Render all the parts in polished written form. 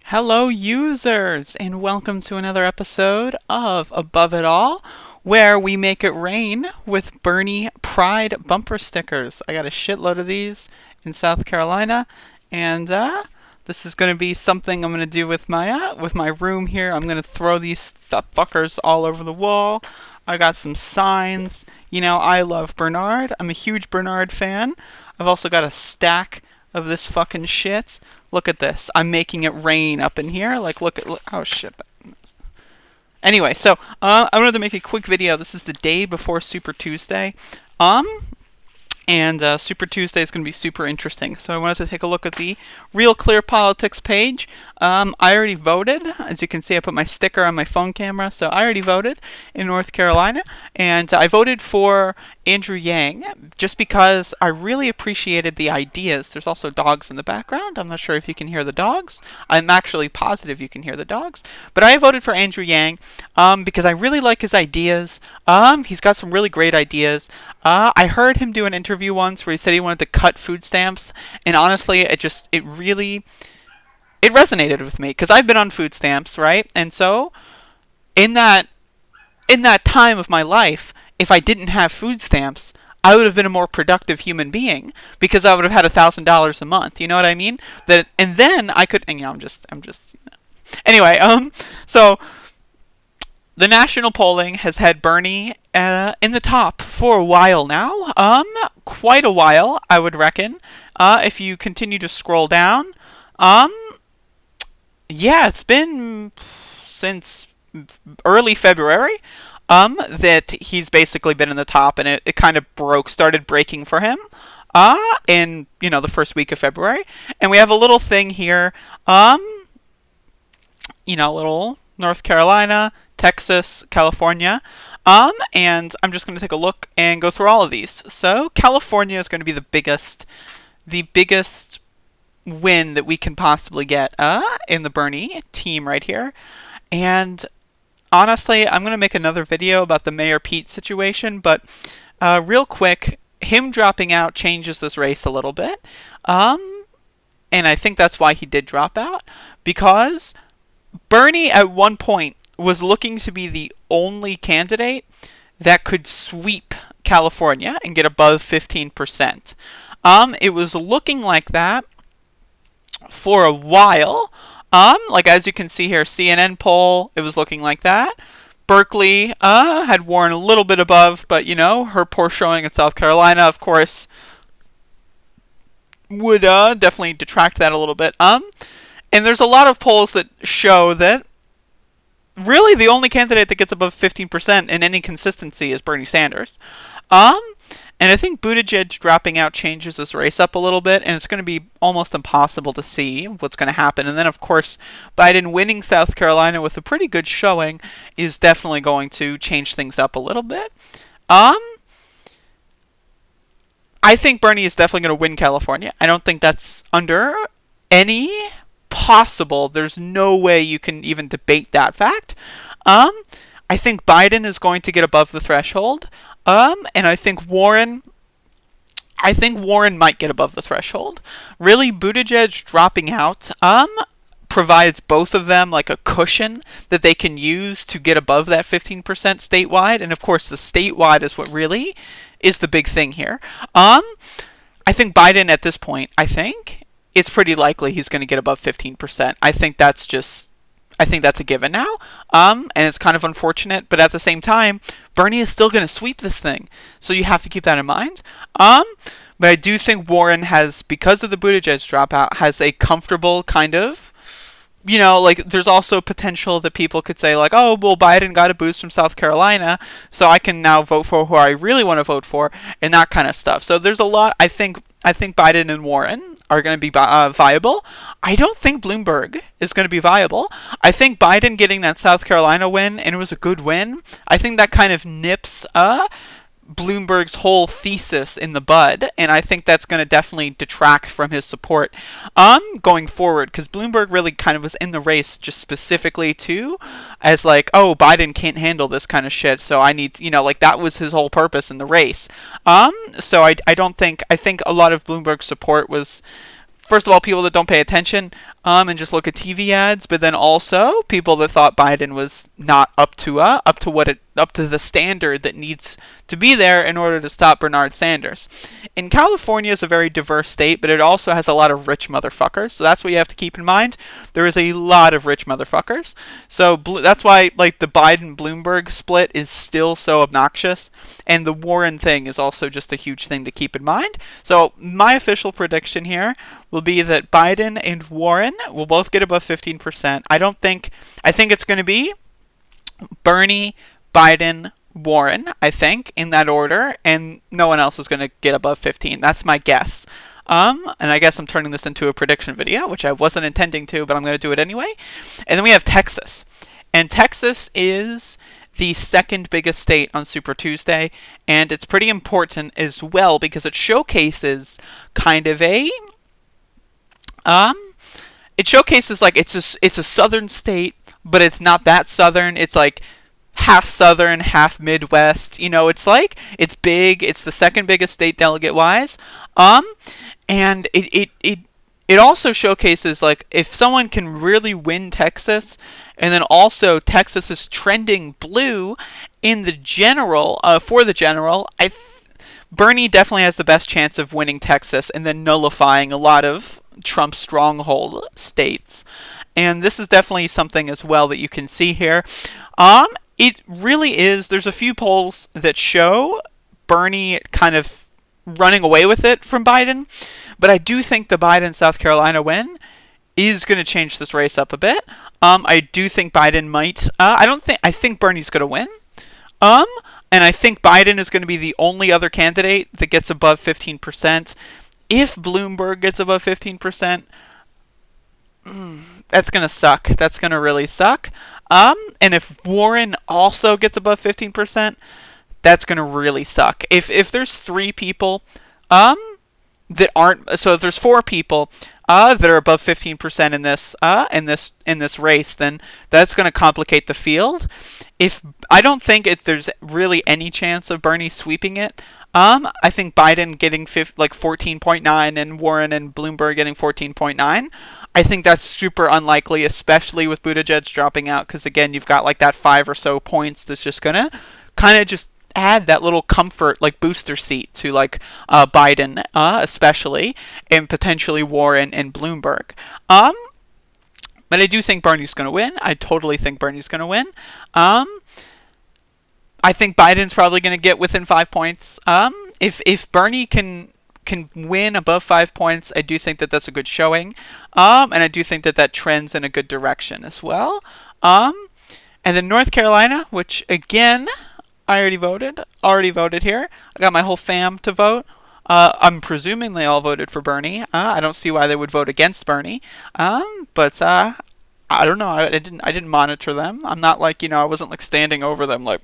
Hello, users, and welcome to another episode of Above It All, where we make it rain with Bernie Pride bumper stickers. I got a shitload of these in South Carolina, and this is going to be something I'm going to do with my room here. I'm going to throw these fuckers all over the wall. I got some signs. You know, I love Bernard. I'm a huge Bernard fan. I've also got a stack of this fucking shit. Look at this. I'm making it rain up in here. Like, look. Oh, shit. Anyway, so, I wanted to make a quick video. This is the day before Super Tuesday. And Super Tuesday is going to be super interesting. So I wanted to take a look at the Real Clear Politics page. I already voted. As you can see, I put my sticker on my phone camera. So I already voted in North Carolina. And I voted for Andrew Yang just because I really appreciated the ideas. There's also dogs in the background. I'm not sure if you can hear the dogs. I'm actually positive you can hear the dogs. But I voted for Andrew Yang because I really like his ideas. He's got some really great ideas. I heard him do an interview once where he said he wanted to cut food stamps, and honestly, it resonated with me because I've been on food stamps, right? And so, in that time of my life, if I didn't have food stamps, I would have been a more productive human being because I would have had $1,000 a month. You know what I mean? And then I could. And, I'm just. Anyway, so. The national polling has had Bernie in the top for a while now. Quite a while, I would reckon. If you continue to scroll down, yeah, it's been since early February that he's basically been in the top, and it kind of started breaking for him in the first week of February. And we have a little thing here, little North Carolina, Texas, California, and I'm just going to take a look and go through all of these. So California is going to be the biggest win that we can possibly get in the Bernie team right here. And honestly, I'm going to make another video about the Mayor Pete situation, but real quick, him dropping out changes this race a little bit, and I think that's why he did drop out, because Bernie at one point was looking to be the only candidate that could sweep California and get above 15%. It was looking like that for a while. Like as you can see here, CNN poll, it was looking like that. Berkeley had Warren a little bit above, but her poor showing in South Carolina, of course, would definitely detract that a little bit. And there's a lot of polls that show that really the only candidate that gets above 15% in any consistency is Bernie Sanders. And I think Buttigieg dropping out changes this race up a little bit, and it's going to be almost impossible to see what's going to happen. And then, of course, Biden winning South Carolina with a pretty good showing is definitely going to change things up a little bit. I think Bernie is definitely going to win California. I don't think that's under any possible. There's no way you can even debate that fact. I think Biden is going to get above the threshold. And I think Warren might get above the threshold. Really, Buttigieg dropping out provides both of them like a cushion that they can use to get above that 15% statewide. And of course, the statewide is what really is the big thing here. I think Biden at this point, it's pretty likely he's going to get above 15%. I think that's a given now. And it's kind of unfortunate, but at the same time, Bernie is still going to sweep this thing. So you have to keep that in mind. But I do think Warren has, because of the Buttigieg dropout, has a comfortable kind of, there's also potential that people could say like, oh, well, Biden got a boost from South Carolina, so I can now vote for who I really want to vote for, and that kind of stuff. So there's a lot. I think Biden and Warren are going to be viable. I don't think Bloomberg is going to be viable. I think Biden getting that South Carolina win, and it was a good win, I think that kind of nips Bloomberg's whole thesis in the bud, and I think that's going to definitely detract from his support going forward, because Bloomberg really kind of was in the race just specifically as like, oh, Biden can't handle this kind of shit, so I need, that was his whole purpose in the race. So I think a lot of Bloomberg's support was first of all, people that don't pay attention and just look at TV ads, but then also people that thought Biden was not up to the standard that needs to be there in order to stop Bernard Sanders. And California is a very diverse state, but it also has a lot of rich motherfuckers. So that's what you have to keep in mind. There is a lot of rich motherfuckers. So that's why like the Biden-Bloomberg split is still so obnoxious, and the Warren thing is also just a huge thing to keep in mind. So my official prediction here will be that Biden and Warren will both get above 15%. I think it's going to be Bernie, Biden, Warren, I think, in that order, and no one else is going to get above 15. That's my guess. And I guess I'm turning this into a prediction video, which I wasn't intending to, but I'm going to do it anyway. And then we have Texas. And Texas is the second biggest state on Super Tuesday, and it's pretty important as well because it showcases kind of a it showcases like it's a southern state, but it's not that southern. It's like half southern, half Midwest. You know, it's big. It's the second biggest state delegate wise. And it also showcases like if someone can really win Texas, and then also Texas is trending blue in the general for the general. Bernie definitely has the best chance of winning Texas and then nullifying a lot of Trump's stronghold states. And this is definitely something as well that you can see here. It really is. There's a few polls that show Bernie kind of running away with it from Biden, but I do think the Biden South Carolina win is going to change this race up a bit. I do think Biden might. I think Bernie's going to win. And I think Biden is going to be the only other candidate that gets above 15%. If Bloomberg gets above 15%, that's going to suck. That's going to really suck. And if Warren also gets above 15%, that's going to really suck. If there's 3 people that aren't, so if there's 4 people that are above 15% in this race, then that's going to complicate the field. I don't think there's really any chance of Bernie sweeping it. I think Biden getting 14.9 and Warren and Bloomberg getting 14.9. I think that's super unlikely, especially with Buttigieg dropping out, because again, you've got like that 5 or so points that's just gonna kind of just add that little comfort, like booster seat to like Biden, especially, and potentially Warren and Bloomberg. But I do think Bernie's going to win. I totally think Bernie's going to win. I think Biden's probably going to get within 5 points. If Bernie can win above 5 points, I do think that that's a good showing. And I do think that trends in a good direction as well. And then North Carolina, which again, I already voted here. I got my whole fam to vote. I'm presuming they all voted for Bernie. I don't see why they would vote against Bernie. But I don't know. I didn't monitor them. I'm not like, I wasn't like standing over them like,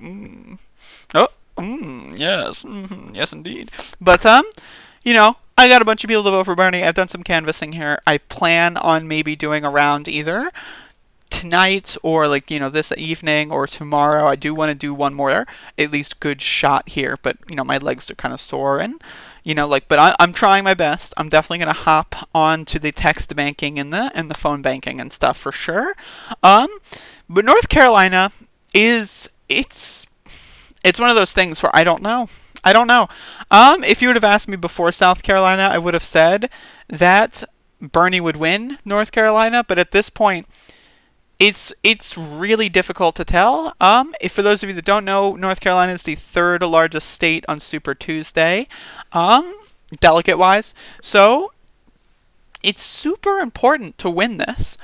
yes, yes indeed. But I got a bunch of people to vote for Bernie. I've done some canvassing here. I plan on maybe doing a round either tonight or this evening or tomorrow. I do want to do one more at least good shot here, but my legs are kind of sore and but I'm trying my best. I'm definitely gonna hop on to the text banking and the phone banking and stuff for sure. But North Carolina it's one of those things where I don't know. If you would have asked me before South Carolina, I would have said that Bernie would win North Carolina, but at this point it's really difficult to tell. If for those of you that don't know, North Carolina is the 3rd largest state on Super Tuesday, delegate-wise. So it's super important to win this.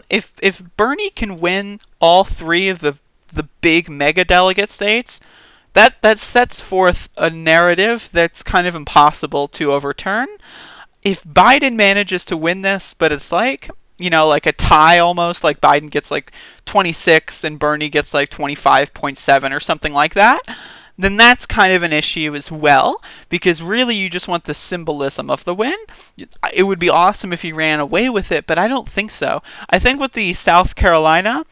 If Bernie can win all 3 of the big mega delegate states, that sets forth a narrative that's kind of impossible to overturn. If Biden manages to win this, but it's like a tie almost, like Biden gets 26 and Bernie gets 25.7 or something like that, then that's kind of an issue as well, because really you just want the symbolism of the win. It would be awesome if he ran away with it, but I don't think so. I think with the South Carolina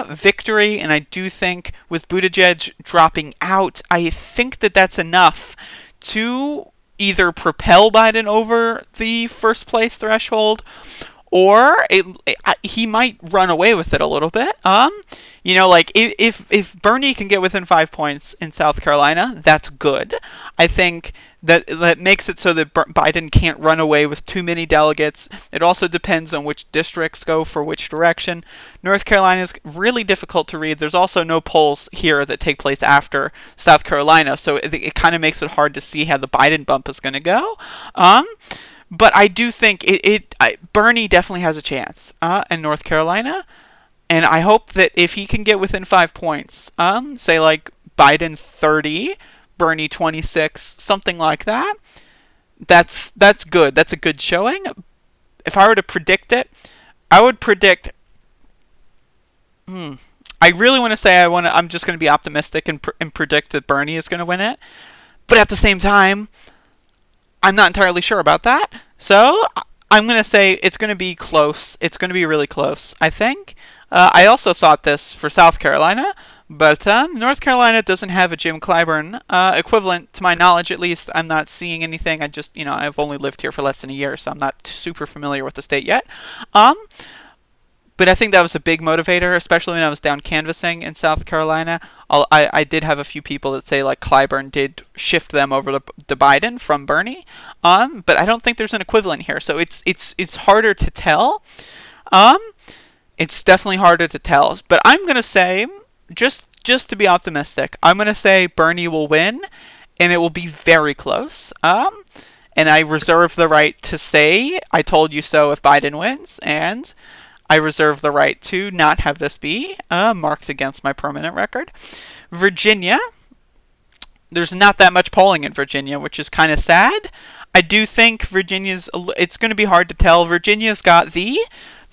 victory, and I do think with Buttigieg dropping out, I think that's enough to either propel Biden over the first place threshold, or he might run away with it a little bit. Like if Bernie can get within 5 points in South Carolina, that's good. I think that makes it so that Biden can't run away with too many delegates. It also depends on which districts go for which direction. North Carolina is really difficult to read. There's also no polls here that take place after South Carolina, so it kind of makes it hard to see how the Biden bump is going to go. But I do think Bernie definitely has a chance in North Carolina, and I hope that if he can get within 5 points, say like Biden 30, Bernie 26, something like that, that's good. That's a good showing. If I were to predict it, I would predict. I really want to say I'm just going to be optimistic and predict that Bernie is going to win it, but at the same time, I'm not entirely sure about that. So I'm going to say it's going to be close. It's going to be really close, I think. I also thought this for South Carolina, but North Carolina doesn't have a Jim Clyburn equivalent, to my knowledge at least. I'm not seeing anything. I've only lived here for less than a year, so I'm not super familiar with the state yet. But I think that was a big motivator, especially when I was down canvassing in South Carolina. I did have a few people that say like Clyburn did shift them over to Biden from Bernie, but I don't think there's an equivalent here. So it's harder to tell. It's definitely harder to tell. But I'm gonna say, just to be optimistic, I'm gonna say Bernie will win, and it will be very close. And I reserve the right to say I told you so if Biden wins, and I reserve the right to not have this be marked against my permanent record. Virginia, there's not that much polling in Virginia, which is kind of sad. I do think it's going to be hard to tell. Virginia's got the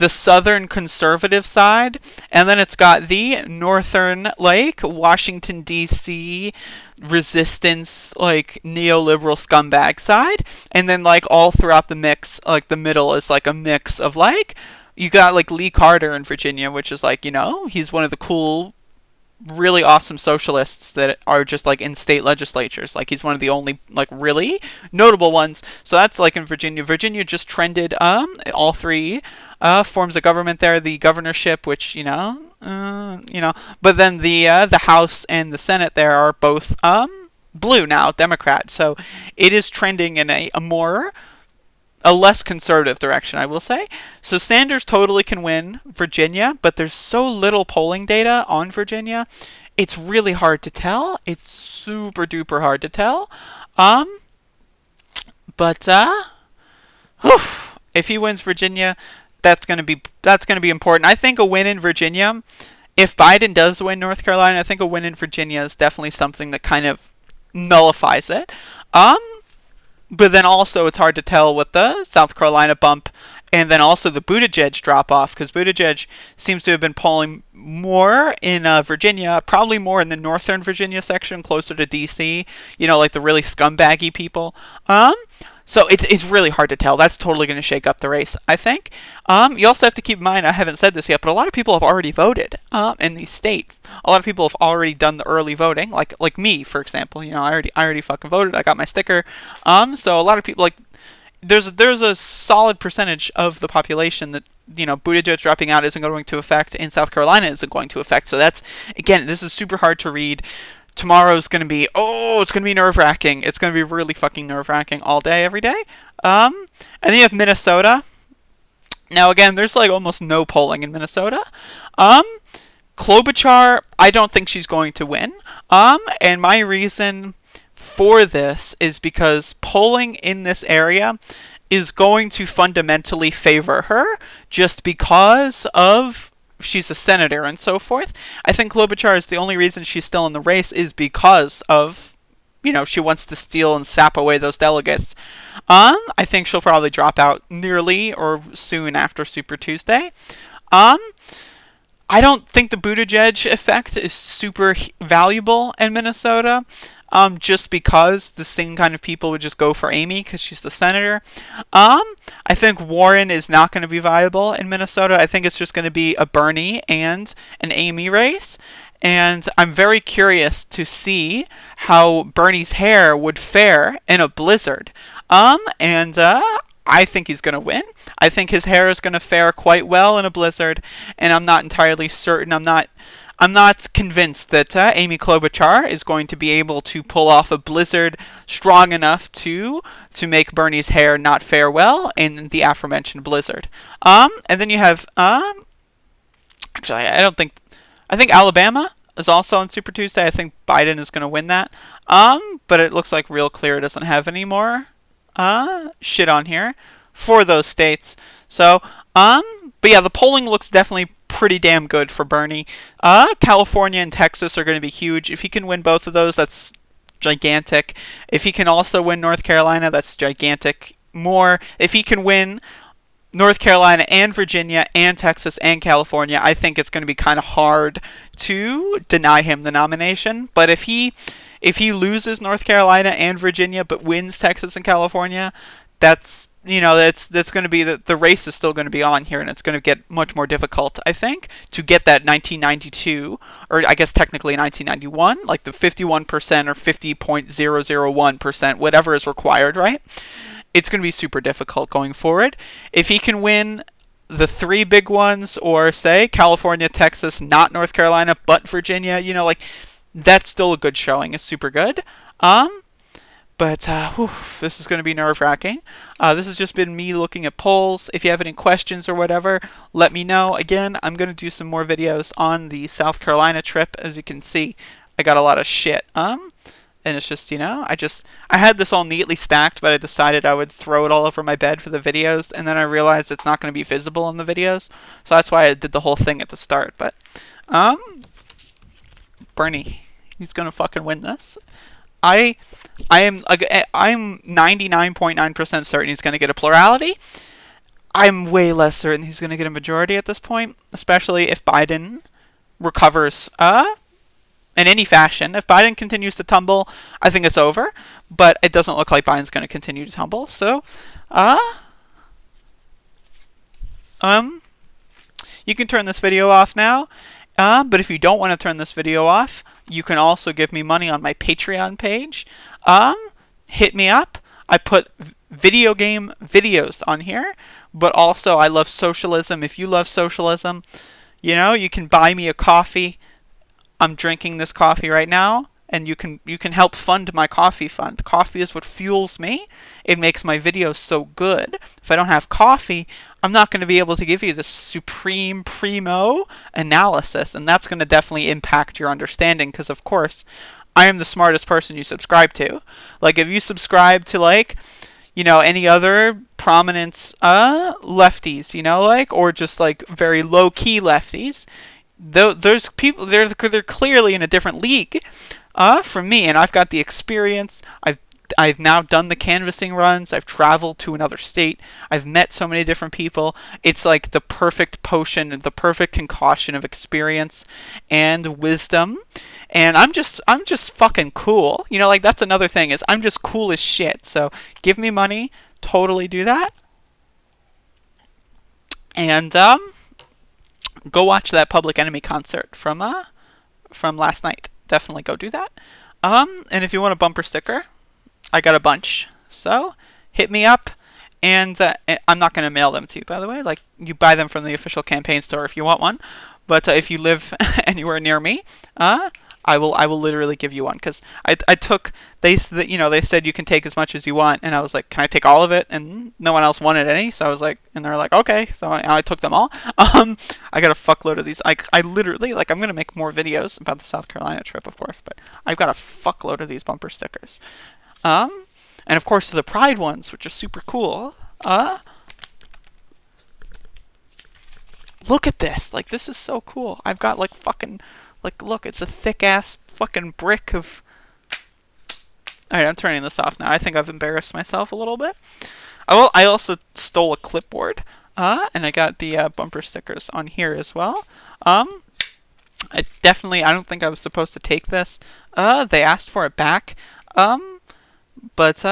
southern conservative side, and then it's got the northern, like, Washington, D.C., resistance, like, neoliberal scumbag side, and then, like, all throughout the mix, like, the middle is, like, a mix of, like, you got, like, Lee Carter in Virginia, which is, like, he's one of the cool, really awesome socialists that are just, like, in state legislatures. Like, he's one of the only, like, really notable ones. So that's, like, in Virginia. Virginia just trended all three forms of government there. The governorship, which, but then the House and the Senate there are both blue now, Democrat. So it is trending in a less conservative direction, I will say. So Sanders totally can win Virginia, but there's so little polling data on Virginia, it's really hard to tell. It's super duper hard to tell. If he wins Virginia, that's gonna be important. I think a win in Virginia, if Biden does win North Carolina, I think a win in Virginia is definitely something that kind of nullifies it. But then also it's hard to tell with the South Carolina bump, and then also the Buttigieg drop-off, because Buttigieg seems to have been polling more in Virginia, probably more in the northern Virginia section, closer to D.C., like the really scumbaggy people. So it's really hard to tell. That's totally going to shake up the race, I think. You also have to keep in mind, I haven't said this yet, but a lot of people have already voted in these states. A lot of people have already done the early voting, like me, for example. I already fucking voted. I got my sticker. So a lot of people, like, there's a solid percentage of the population that Buttigieg dropping out isn't going to affect, and South Carolina isn't going to affect. So that's, again, this is super hard to read. Tomorrow's going to be, it's going to be nerve-wracking. It's going to be really fucking nerve-wracking all day, every day. And then you have Minnesota. Now, again, there's, like, almost no polling in Minnesota. Klobuchar, I don't think she's going to win. And my reason for this is because polling in this area is going to fundamentally favor her just because of she's a senator and so forth. I think Klobuchar is the only reason she's still in the race is because of, she wants to steal and sap away those delegates. I think she'll probably drop out nearly or soon after Super Tuesday. I don't think the Buttigieg effect is super valuable in Minnesota. Just because the same kind of people would just go for Amy because she's the senator. I think Warren is not going to be viable in Minnesota. I think it's just going to be a Bernie and an Amy race. and I'm very curious to see how Bernie's hair would fare in a blizzard. And I think he's going to win. I think his hair is going to fare quite well in a blizzard, and I'm not entirely certain. I'm not convinced that Amy Klobuchar is going to be able to pull off a blizzard strong enough to make Bernie's hair not fare well in the aforementioned blizzard. And then you have actually, I think Alabama is also on Super Tuesday. I think Biden is going to win that. But it looks like Real Clear doesn't have any more shit on here for those states. So, but yeah, the polling looks definitely pretty damn good for Bernie. California and Texas are going to be huge. If he can win both of those, that's gigantic. If he can also win North Carolina, that's gigantic more. If he can win North Carolina and Virginia and Texas and California, I think it's going to be kind of hard to deny him the nomination. But if he loses North Carolina and Virginia but wins Texas and California, that's going to be the race is still going to be on here, and it's going to get much more difficult, I think, to get that 1992, or I guess technically 1991, like the 51% or 50.001%, whatever is required, right? It's going to be super difficult going forward. If he can win the three big ones, or say California, Texas, not North Carolina, but Virginia, like that's still a good showing. It's super good. But this is going to be nerve-wracking. This has just been me looking at polls. If you have any questions or whatever, let me know. Again, I'm going to do some more videos on the South Carolina trip. As you can see, I got a lot of shit. And it's just, I had this all neatly stacked, but I decided I would throw it all over my bed for the videos, and then I realized it's not going to be visible in the videos, so that's why I did the whole thing at the start. But, Bernie, he's going to fucking win this. I'm 99.9% certain he's going to get a plurality. I'm way less certain he's going to get a majority at this point, especially if Biden recovers, in any fashion. If Biden continues to tumble, I think it's over. But it doesn't look like Biden's going to continue to tumble. So, you can turn this video off now. But if you don't want to turn this video off, you can also give me money on my Patreon page. Hit me up. I put video game videos on here. But also, I love socialism. If you love socialism, you can buy me a coffee. I'm drinking this coffee right now, and you can help fund my coffee fund. Coffee is what fuels me. It makes my videos so good. If I don't have coffee, I'm not going to be able to give you this supreme primo analysis, and that's going to definitely impact your understanding, because of course, I am the smartest person you subscribe to. Like, if you subscribe to, any other prominent lefties, or just, very low-key lefties, those people, they're clearly in a different league from me, and I've got the experience. I've now done the canvassing runs. I've traveled to another state. I've met so many different people. It's like the perfect potion, the perfect concoction of experience and wisdom. And I'm just fucking cool. That's another thing, is I'm just cool as shit. So give me money, totally do that. And go watch that Public Enemy concert from last night. Definitely go do that. And if you want a bumper sticker, I got a bunch. So hit me up, and I'm not going to mail them to you, by the way. You buy them from the official campaign store if you want one. But if you live anywhere near me, I will literally give you one, because I took, they said you can take as much as you want, and I was like, can I take all of it? And no one else wanted any, so I was like, and they're like, okay, so I took them all. I got a fuckload of these. I literally, I'm gonna make more videos about the South Carolina trip, of course, but I've got a fuckload of these bumper stickers. And of course the Pride ones, which are super cool. Look at this. This is so cool. I've got fucking, look, it's a thick-ass fucking brick of... Alright, I'm turning this off now. I think I've embarrassed myself a little bit. I also stole a clipboard, and I got the bumper stickers on here as well. I don't think I was supposed to take this. They asked for it back. But,